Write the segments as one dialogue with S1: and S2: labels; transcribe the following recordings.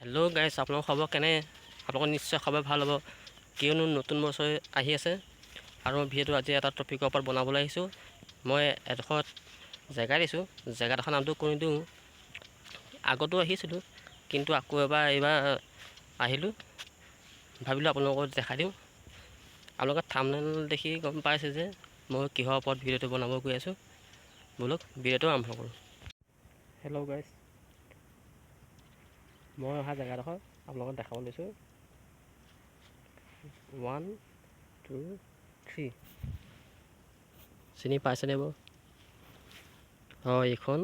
S1: Hello' গাইছ, আপোনালোকৰ খবৰ কেনে? আপোনালোকৰ নিশ্চয় খবৰ ভাল হ'ব, কিয়নো নতুন বছৰ আহি আছে আৰু মই ভিডিঅ'টো আজি এটা টপিকৰ ওপৰত বনাবলৈ আহিছোঁ। মই এডোখৰ জেগা দিছোঁ, জেগাডোখৰ নামটো কৈ দিওঁ। আগতো আহিছিলোঁ, কিন্তু আকৌ এইবাৰ আহিলোঁ, ভাবিলোঁ আপোনালোকক দেখাই দিওঁ। আপোনালোকে থাম্বনেইল দেখি গম পাইছে যে মই কিহৰ ওপৰত ভিডিঅ'টো বনাব গৈ আছোঁ। ব'লক ভিডিঅ'টো আৰম্ভ কৰোঁ। হেল্ল' গাইছ, মই অহা জেগাডোখৰ আপোনালোকক দেখাব লৈছোঁ। 1 2 3 চিনি পাইছেনে বাৰু? হয়, এইখন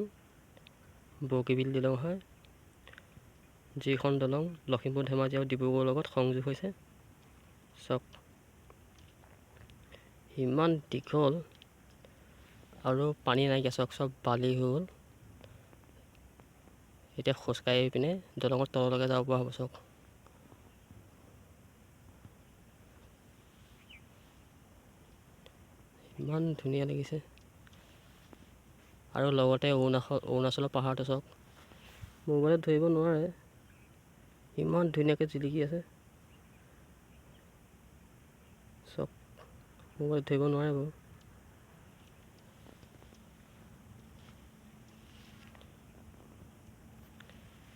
S1: বগীবিল দলং হয়, যিখন দলং লখিমপুৰ, ধেমাজি আৰু ডিব্ৰুগড়ৰ লগত সংযোগ হৈছে। চাওক, ইমান দীঘল আৰু পানী নাইকিয়া। চাওক, চব বালি হৈ গ'ল। এতিয়া খোজকাঢ়ি পিনে দলঙৰ তললৈকে যাব পৰা হ'ব। চাওক, ইমান ধুনীয়া লাগিছে। আৰু লগতে অৰুণাচলৰ পাহাৰটো চাওক, মোবাইলত ধৰিব নোৱাৰে, ইমান ধুনীয়াকৈ জিলিকি আছে। চাওক, মোবাইলত ধৰিব নোৱাৰে বাৰু।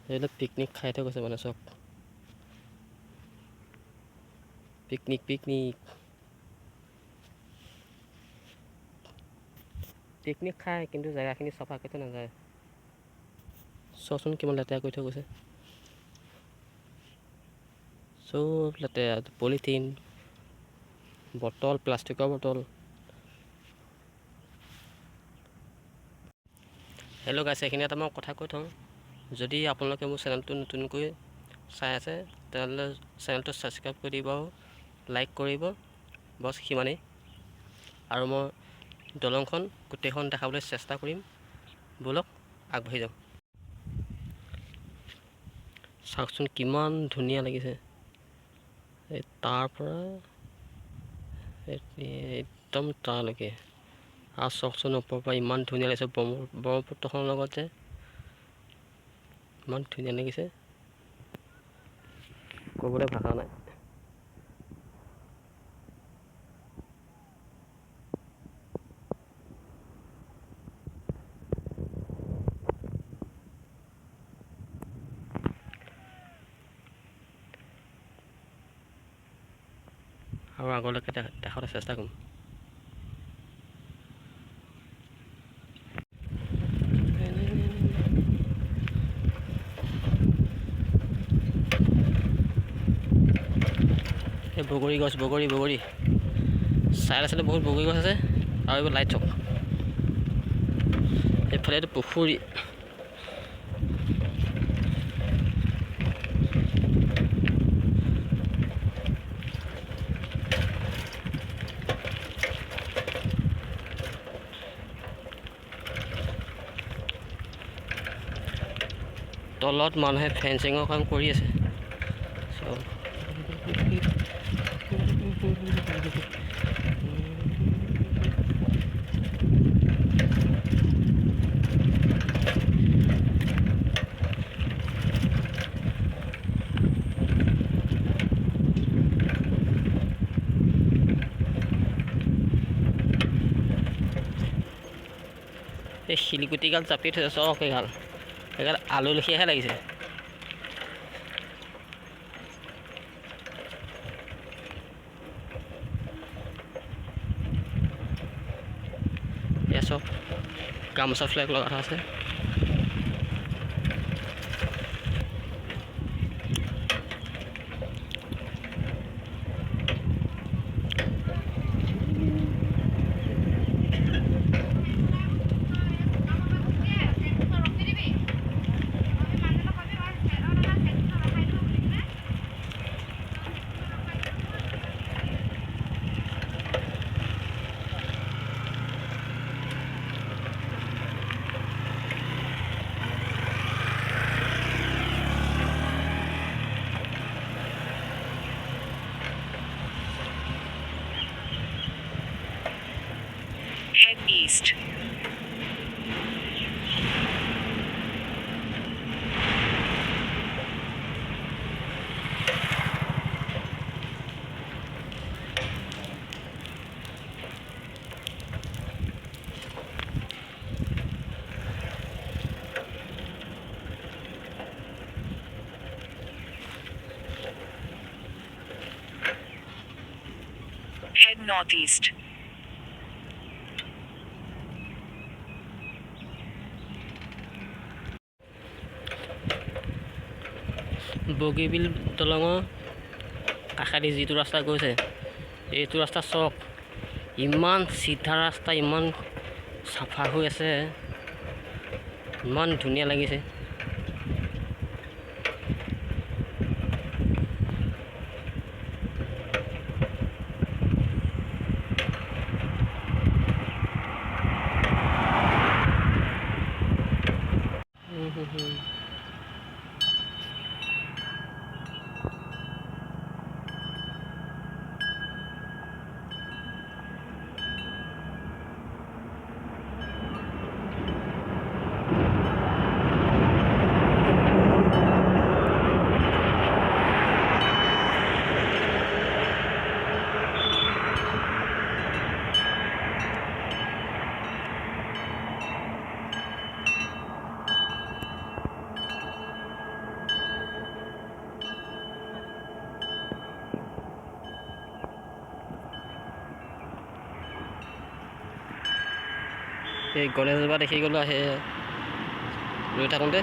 S1: এইবিলাক পিকনিক খাই থৈ গৈছে মানে। চাওক, পিকনিক খায়, কিন্তু জেগাখিনি চাফা কৰি থৈ নাযায়। চোৱাচোন কিমান লেতেৰা কৰি থৈ গৈছে। চব লেতেৰা, পলিথিন, বটল, প্লাষ্টিকৰ বটল। হেল্ল' গাইছ, এইখিনি এটা মই কথা কৈ থওঁ। যদি আপোনালোকে মোৰ চেনেলটো নতুনকৈ চাই আছে, তেনেহ'লে চেনেলটো ছাবস্ক্ৰাইব কৰি দিব, লাইক কৰিব, বছ সিমানেই। আৰু মই দলংখন গোটেইখন দেখাবলৈ চেষ্টা কৰিম। ব'লক আগবাঢ়ি যাওঁ। চাওকচোন কিমান ধুনীয়া লাগিছে। তাৰ পৰা একদম তালৈকে। আৰু চাওকচোন ওপৰৰ পৰা ইমান ধুনীয়া লাগিছে, ব্ৰহ্মপুত্ৰখনৰ লগত যে ইমান ধুনীয়া লাগিছে, ক'বলৈ ভাষা নাই। আৰু আগলৈকে দেখাবলৈ চেষ্টা কৰিম। এই বগৰী গছ, বগৰী চাইডে চাইডে বহুত বগৰী গছ আছে। আৰু এইবোৰ লাইট চাওক, এইফালে এইটো পুখুৰী। তলত মানুহে ফেঞ্চিঙৰ কাম কৰি আছে। এই শিলগুটিগাল জাপি থৈছে, চক এইগাল আলু লেখীয়াহে লাগিছে। এয়া চব গামোচা ফ্লেগ লগা আছে।
S2: northeast.
S1: বগীবিল দলঙৰ কাষেদি যিটো ৰাস্তা গৈছে এইটো ৰাস্তা চাওক ইমান চিধা ৰাস্তা ইমান চাফা হৈ আছে ইমান ধুনীয়া লাগিছে এই গণেশজোপা দেখি গ'লো আহি ৰৈ থাকোঁতে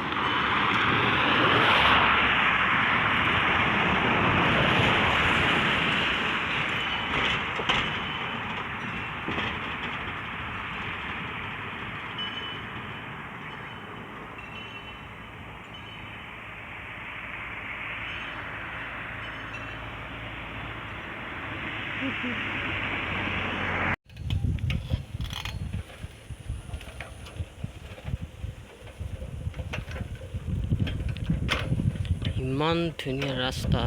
S1: ইমান ধুনীয়া ৰাস্তা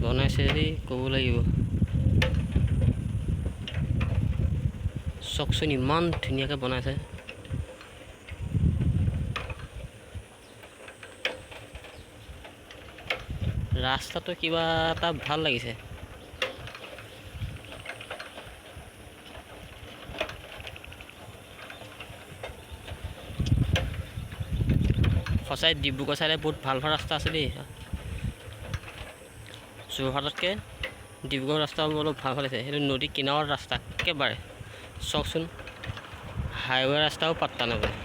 S1: বনাইছে দেই ক'ব লাগিব চাওকচোন ইমান ধুনীয়াকৈ বনাইছে ৰাস্তাটো কিবা এটা ভাল লাগিছে সঁচাই ডিব্ৰুগড় চাইডে বহুত ভাল ভাল ৰাস্তা আছে দেই যোৰহাটতকৈ ডিব্ৰুগড় ৰাস্তাবোৰ অলপ ভাল ভাল আছে সেইটো নদী কিনাৰৰ ৰাস্তা একেবাৰে চাওকচোন হাইৱে ৰাস্তাও পাত্তা নাপায়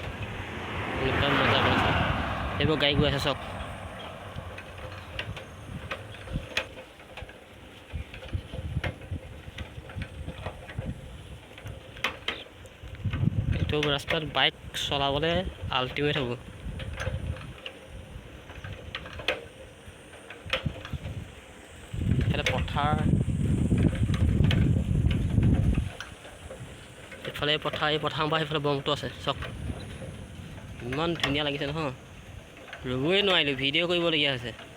S1: এনেকুৱা মজা বনাইছে সেইবোৰ গাড়ী গৈ আছে চাওক এইটো ৰাস্তাত বাইক চলাবলৈ আল্টিমেট হ'ব পথাৰ এইফালে পথাৰ এই পথাৰ পৰা সেইফালে ব্ৰহ্মপুত্ৰ আছে চাওক ইমান ধুনীয়া লাগিছে নহয় ৰ'বই নোৱাৰিলোঁ ভিডিঅ' কৰিবলগীয়া হৈছে